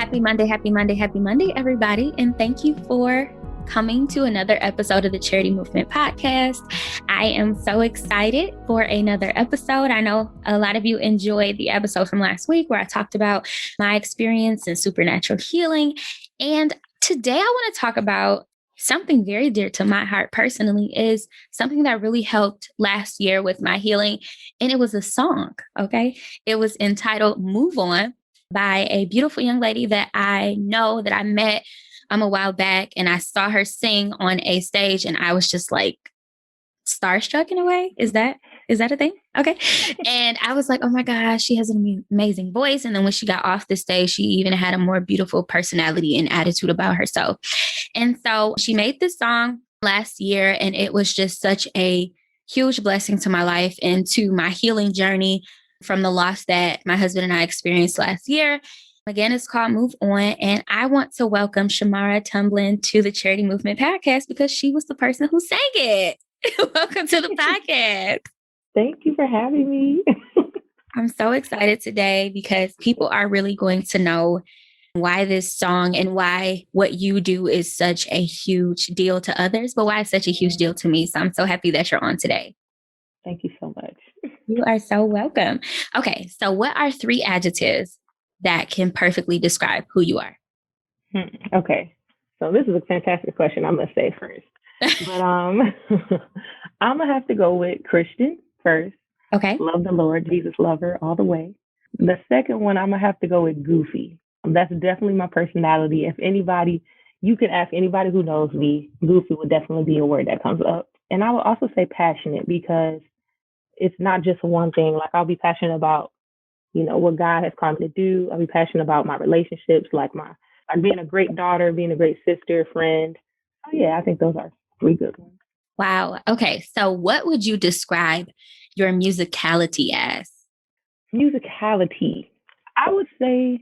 Happy Monday, happy Monday, happy Monday, everybody. And thank you for coming to another episode of the Charity Movement Podcast. I am so excited for another episode. I know a lot of you enjoyed the episode from last week where I talked about my experience in supernatural healing. And today I want to talk about something very dear to my heart personally, is something that really helped last year with my healing. And it was a song, okay? It was entitled Move On by a beautiful young lady that I know, that I met a while back, and I saw her sing on a stage and I was just like starstruck in a way. Is that a thing? Okay. And I was like, oh my gosh, she has an amazing voice. And then when she got off the stage, she even had a more beautiful personality and attitude about herself. And so she made this song last year, and it was just such a huge blessing to my life and to my healing journey from the loss that my husband and I experienced last year. Again, it's called Move On. And I want to welcome Shamara Tumblin to the Charity Movement Podcast because she was the person who sang it. Welcome to the podcast. Thank you for having me. I'm so excited today because people are really going to know why this song and why what you do is such a huge deal to others, but why it's such a huge deal to me. So I'm so happy that you're on today. Thank you so much. You are so welcome. Okay, so what are 3 adjectives that can perfectly describe who you are? Okay, so this is a fantastic question, I must say first. But I'm gonna have to go with Christian first. Okay. Love the Lord, Jesus lover all the way. The second one, I'm gonna have to go with goofy. That's definitely my personality. If anybody, you can ask anybody who knows me, goofy would definitely be a word that comes up. And I would also say passionate, because it's not just one thing. Like, I'll be passionate about, what God has called me to do. I'll be passionate about my relationships, like being a great daughter, being a great sister, friend. Oh yeah, I think those are 3 good ones. Wow. Okay. So what would you describe your musicality as? Musicality, I would say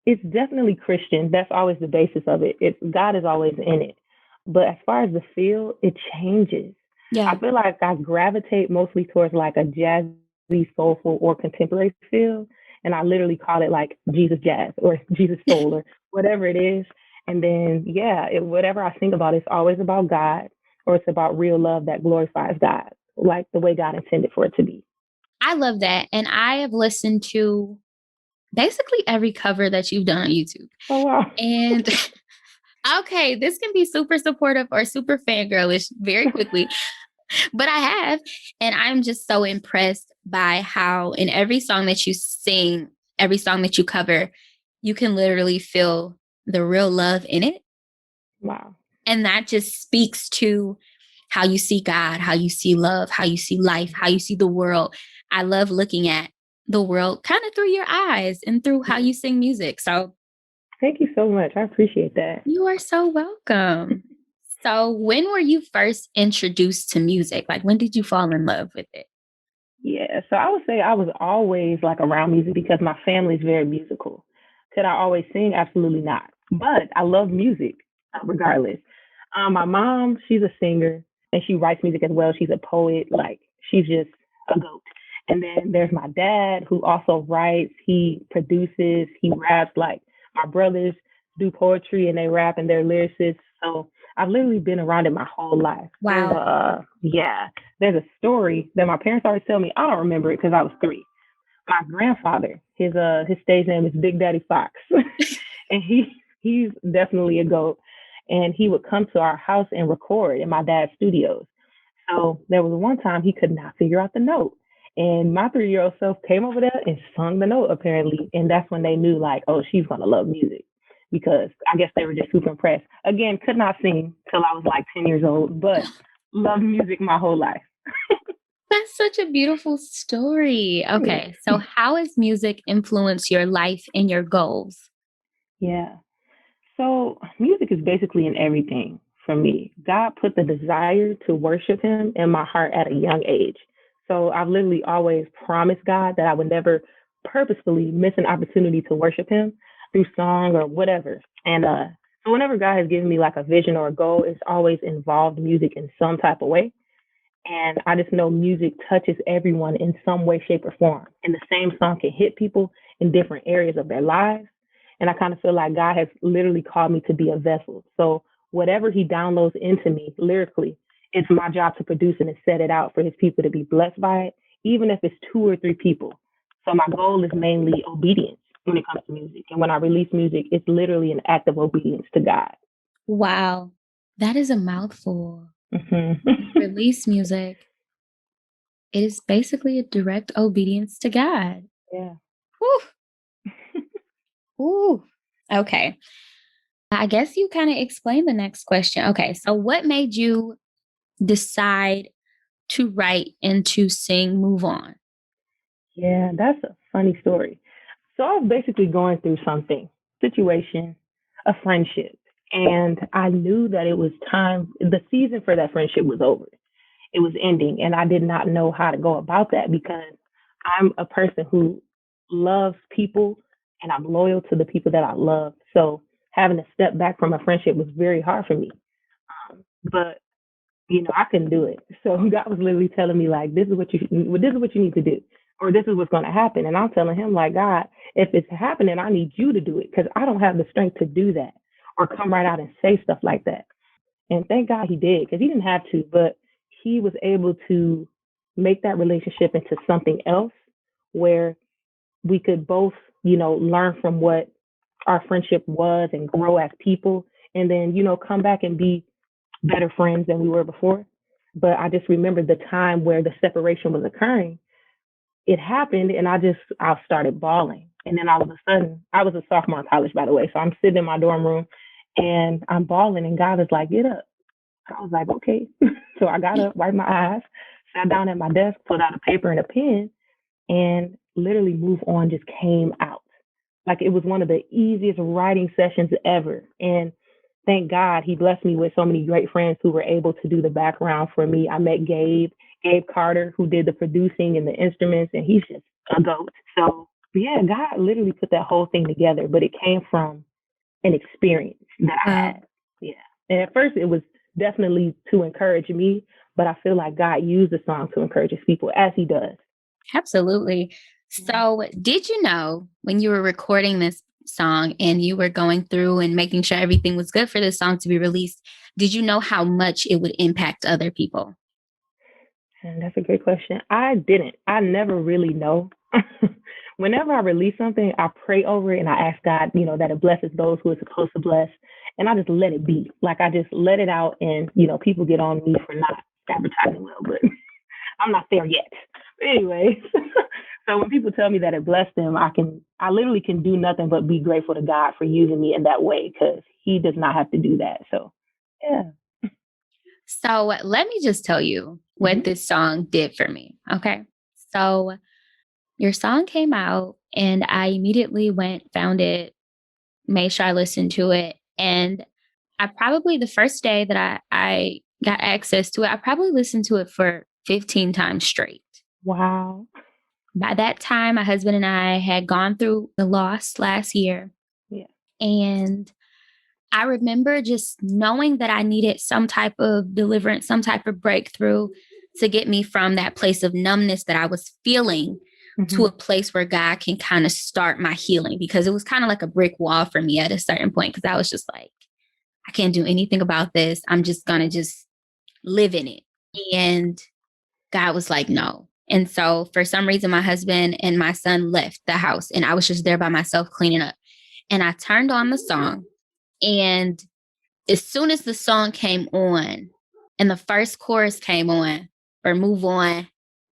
it's definitely Christian. That's always the basis of it. God is always in it. But as far as the feel, it changes. Yeah. I feel like I gravitate mostly towards like a jazzy, soulful, or contemporary feel. And I literally call it like Jesus jazz or Jesus soul or whatever it is. And then, whatever I think about, it's always about God, or it's about real love that glorifies God, like the way God intended for it to be. I love that. And I have listened to basically every cover that you've done on YouTube. Oh, wow. And okay, this can be super supportive or super fangirlish very quickly, but I have. And I'm just so impressed by how in every song that you sing, every song that you cover, you can literally feel the real love in it. Wow. And that just speaks to how you see God, how you see love, how you see life, how you see the world. I love looking at the world kind of through your eyes and through how you sing music. So thank you so much. I appreciate that. you are so welcome. So when were you first introduced to music? Like, when did you fall in love with it? Yeah, so I would say I was always like around music because my family is very musical. Could I always sing? Absolutely not. But I love music regardless. My mom, she's a singer and she writes music as well. She's a poet. Like, she's just a goat. And then there's my dad, who also writes. He produces. He raps. Like, my brothers do poetry and they rap and they're lyricists. So I've literally been around it my whole life. Wow. There's a story that my parents always tell me. I don't remember it because I was 3. My grandfather, his stage name is Big Daddy Fox, and he's definitely a goat. And he would come to our house and record in my dad's studios. So there was one time he could not figure out the note, and my 3-year-old self came over there and sung the note apparently, and that's when they knew, like, oh, she's gonna love music, because I guess they were just super impressed. Again, could not sing till I was like 10 years old, but loved music my whole life. That's such a beautiful story. Okay, so how has music influenced your life and your goals? Yeah. So music is basically in everything for me. God put the desire to worship him in my heart at a young age. So I've literally always promised God that I would never purposefully miss an opportunity to worship him through song or whatever. And so whenever God has given me like a vision or a goal, it's always involved music in some type of way. And I just know music touches everyone in some way, shape, or form. And the same song can hit people in different areas of their lives. And I kind of feel like God has literally called me to be a vessel. So whatever he downloads into me lyrically, it's my job to produce it and set it out for his people to be blessed by it, even if it's 2 or 3 people. So my goal is mainly obedience when it comes to music. And when I release music, it's literally an act of obedience to God. Wow. That is a mouthful. Mm-hmm. Release music. It is basically a direct obedience to God. Yeah. Whew. Ooh. Okay. I guess you kind of explained the next question. Okay. So what made you decide to write and to sing Move On? Yeah, that's a funny story. So I was basically going through something, situation, a friendship, and I knew that it was time, the season for that friendship was over. It was ending, and I did not know how to go about that because I'm a person who loves people and I'm loyal to the people that I love. So having to step back from a friendship was very hard for me. But I couldn't do it. So God was literally telling me like, this is what you need to do, or this is what's going to happen. And I'm telling him like, God, if it's happening, I need you to do it because I don't have the strength to do that or come right out and say stuff like that. And thank God he did because he didn't have to, but he was able to make that relationship into something else where we could both, learn from what our friendship was and grow as people and then, come back and be better friends than we were before. But I just remember the time where the separation was occurring. It happened and I started bawling. And then all of a sudden, I was a sophomore in college, by the way. So I'm sitting in my dorm room and I'm bawling and God was like, get up. I was like, okay. So I got up, wiped my eyes, sat down at my desk, pulled out a paper and a pen, and literally Move On just came out. Like it was one of the easiest writing sessions ever. And thank God he blessed me with so many great friends who were able to do the background for me. I met Gabe Carter, who did the producing and the instruments, and he's just a goat. So yeah, God literally put that whole thing together, but it came from an experience that I had. Yeah. And at first it was definitely to encourage me, but I feel like God used the song to encourage his people as he does. Absolutely. So, did you know when you were recording this song and you were going through and making sure everything was good for this song to be released, did you know how much it would impact other people? And that's a great question. I didn't. I never really know. Whenever I release something, I pray over it and I ask God, that it blesses those who it's supposed to bless. And I just let it be. Like I just let it out and, people get on me for not advertising well, but I'm not there yet. But anyway, so when people tell me that it blessed them, I literally can do nothing but be grateful to God for using me in that way because he does not have to do that. So, yeah. So, let me just tell you what this song did for me. Okay. So, your song came out and I immediately found it, made sure I listened to it. And I probably, the first day that I got access to it, I probably listened to it for 15 times straight. Wow. By that time, my husband and I had gone through the loss last year. Yeah. And I remember just knowing that I needed some type of deliverance, some type of breakthrough to get me from that place of numbness that I was feeling to a place where God can kind of start my healing, because it was kind of like a brick wall for me at a certain point. Because I was just like, I can't do anything about this. I'm just going to just live in it. And God was like, no. And so for some reason, my husband and my son left the house and I was just there by myself cleaning up. And I turned on the song. And as soon as the song came on and the first chorus came on, or Move On,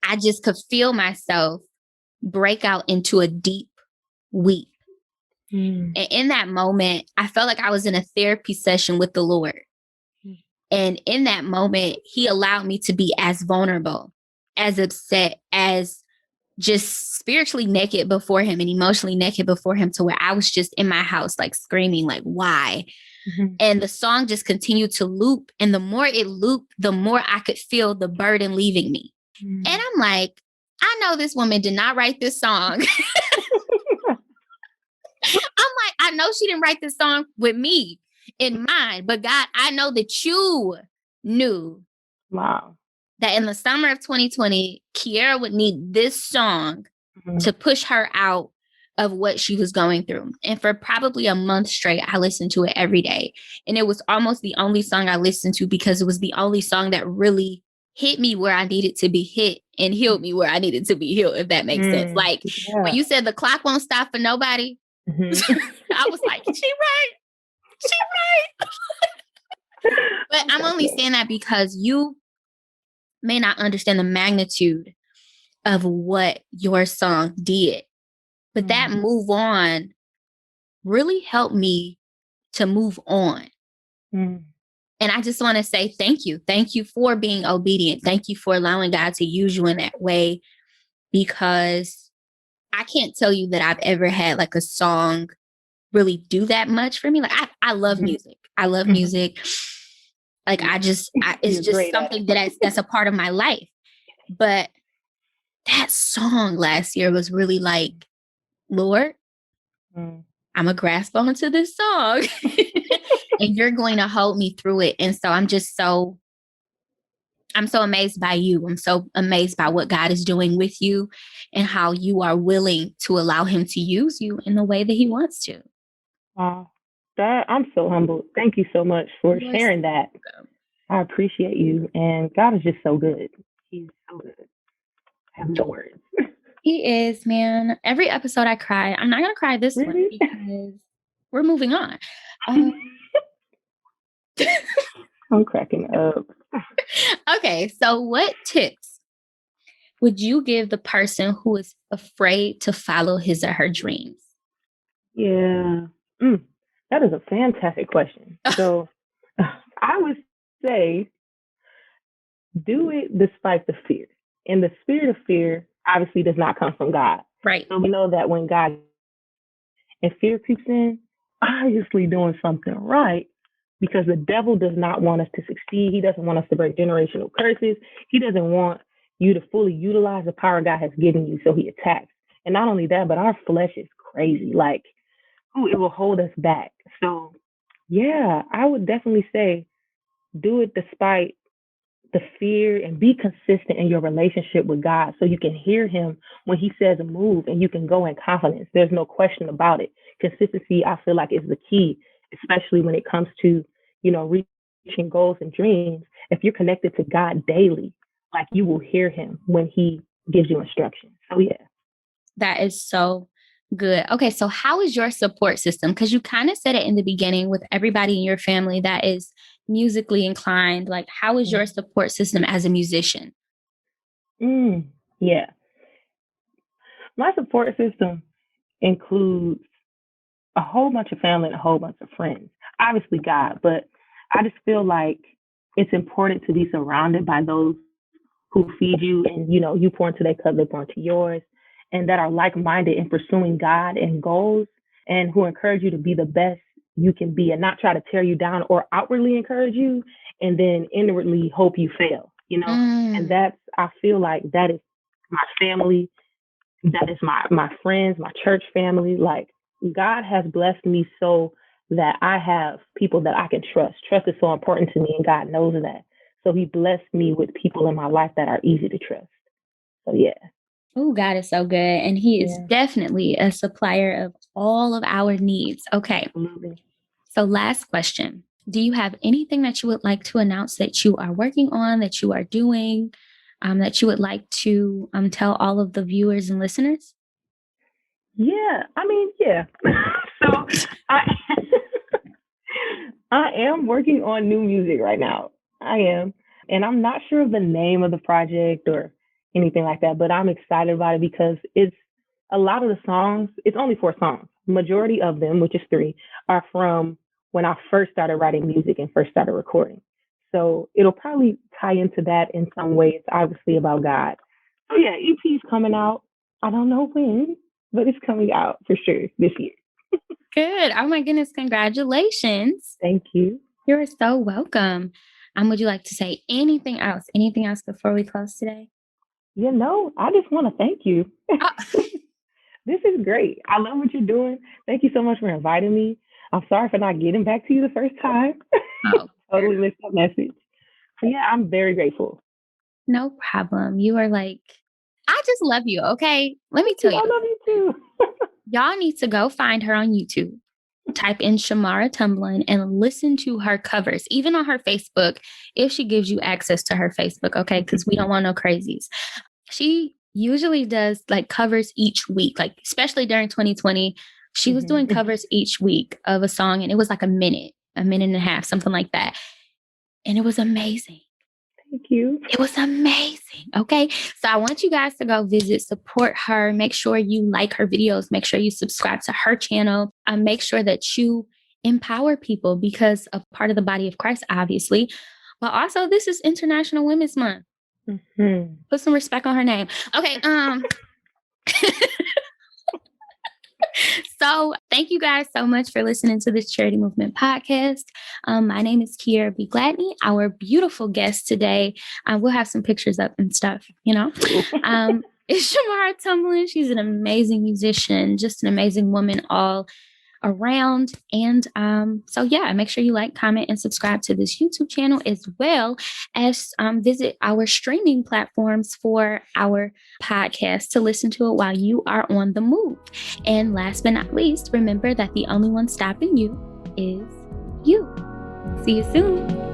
I just could feel myself break out into a deep weep. And in that moment, I felt like I was in a therapy session with the Lord. And in that moment, he allowed me to be as vulnerable, as upset, as just spiritually naked before him and emotionally naked before him, to where I was just in my house, like screaming, like, why? And the song just continued to loop. And the more it looped, the more I could feel the burden leaving me. And I'm like, I know this woman did not write this song. I'm like, I know she didn't write this song with me in mind, but God, I know that you knew that in the summer of 2020, Kiara would need this song to push her out of what she was going through. And for probably a month straight, I listened to it every day. And it was almost the only song I listened to because it was the only song that really hit me where I needed to be hit and healed me where I needed to be healed, if that makes sense. Like when you said the clock won't stop for nobody, I was like, she right. She right. But I'm only saying that because you may not understand the magnitude of what your song did. But that move on really helped me to move on. And I just want to say thank you. Thank you for being obedient. Thank you for allowing God to use you in that way, because I can't tell you that I've ever had like a song really do that much for me. Like I love music. I love music. Like it's just something that's a part of my life. But that song last year was really like, Lord, I'm gonna grasp onto this song and you're going to hold me through it. And so I'm so amazed by you. I'm so amazed by what God is doing with you and how you are willing to allow him to use you in the way that he wants to. Wow. I'm so humbled. Thank you so much for sharing that. I appreciate you. And God is just so good. He's so good. I have no words. He is, man. Every episode I cry. I'm not going to cry this one because we're moving on. I'm cracking up. Okay, so what tips would you give the person who is afraid to follow his or her dreams? Yeah, that is a fantastic question. So I would say do it despite the fear. And the spirit of fear obviously does not come from God. Right. So we know that when God and fear creeps in, obviously doing something right, because the devil does not want us to succeed. He doesn't want us to break generational curses. He doesn't want you to fully utilize the power God has given you. So he attacks. And not only that, but our flesh is crazy. Like, it will hold us back. So yeah, I would definitely say do it despite the fear and be consistent in your relationship with God so you can hear him when he says move and you can go in confidence. There's no question about it. Consistency, I feel like, is the key, especially when it comes to, reaching goals and dreams. If you're connected to God daily, like, you will hear him when he gives you instructions. So yeah. That is so good. Okay, so how is your support system? Because you kind of said it in the beginning, with everybody in your family that is musically inclined. Like, how is your support system as a musician? Yeah. My support system includes a whole bunch of family and a whole bunch of friends. Obviously God, but I just feel like it's important to be surrounded by those who feed you and, you pour into their cup, they pour into yours, and that are like-minded in pursuing God and goals, and who encourage you to be the best you can be and not try to tear you down or outwardly encourage you and then inwardly hope you fail, And I feel like that is my family. That is my friends, my church family. Like, God has blessed me so that I have people that I can trust. Trust is so important to me, and God knows that. So he blessed me with people in my life that are easy to trust. So yeah. Oh, God is so good. And he is definitely a supplier of all of our needs. Okay. Absolutely. So last question. Do you have anything that you would like to announce that you are working on, that you are doing, that you would like to tell all of the viewers and listeners? Yeah. Yeah. So I am working on new music right now. I am. And I'm not sure of the name of the project or anything like that, but I'm excited about it because it's a lot of the songs, it's only 4 songs. Majority of them, which is 3, are from when I first started writing music and first started recording. So it'll probably tie into that in some way. It's obviously about God. So yeah, EP's coming out. I don't know when, but it's coming out for sure this year. Good. Oh my goodness. Congratulations. Thank you. You're so welcome. Would you like to say anything else? Anything else before we close today? I just want to thank you. This is great. I love what you're doing. Thank you so much for inviting me. I'm sorry for not getting back to you the first time. Oh, totally missed that message. But yeah, I'm very grateful. No problem. You are like, I just love you. Okay. Let me tell you. I love you too. Y'all need to go find her on YouTube. Type in Shamara Tumblin and listen to her covers, even on her Facebook, if she gives you access to her Facebook, okay? Because we don't want no crazies. She usually does like covers each week, like especially during 2020. She was doing covers each week of a song, and it was like a minute and a half, something like that. And it was amazing. Thank you. It was amazing. Okay. So I want you guys to go visit, support her. Make sure you like her videos. Make sure you subscribe to her channel. Make sure that you empower people, because a part of the body of Christ, obviously. But also, this is International Women's Month. Put some respect on her name. Okay. So thank you guys so much for listening to this Charity Movement podcast. My name is Kiera B. Gladney. Our beautiful guest today, we'll have some pictures up and stuff, is Shamara Tumblin. She's an amazing musician, just an amazing woman all around. And so yeah, make sure you like, comment, and subscribe to this YouTube channel, as well as visit our streaming platforms for our podcast to listen to it while you are on the move. And last but not least, remember that the only one stopping you is you. See you soon.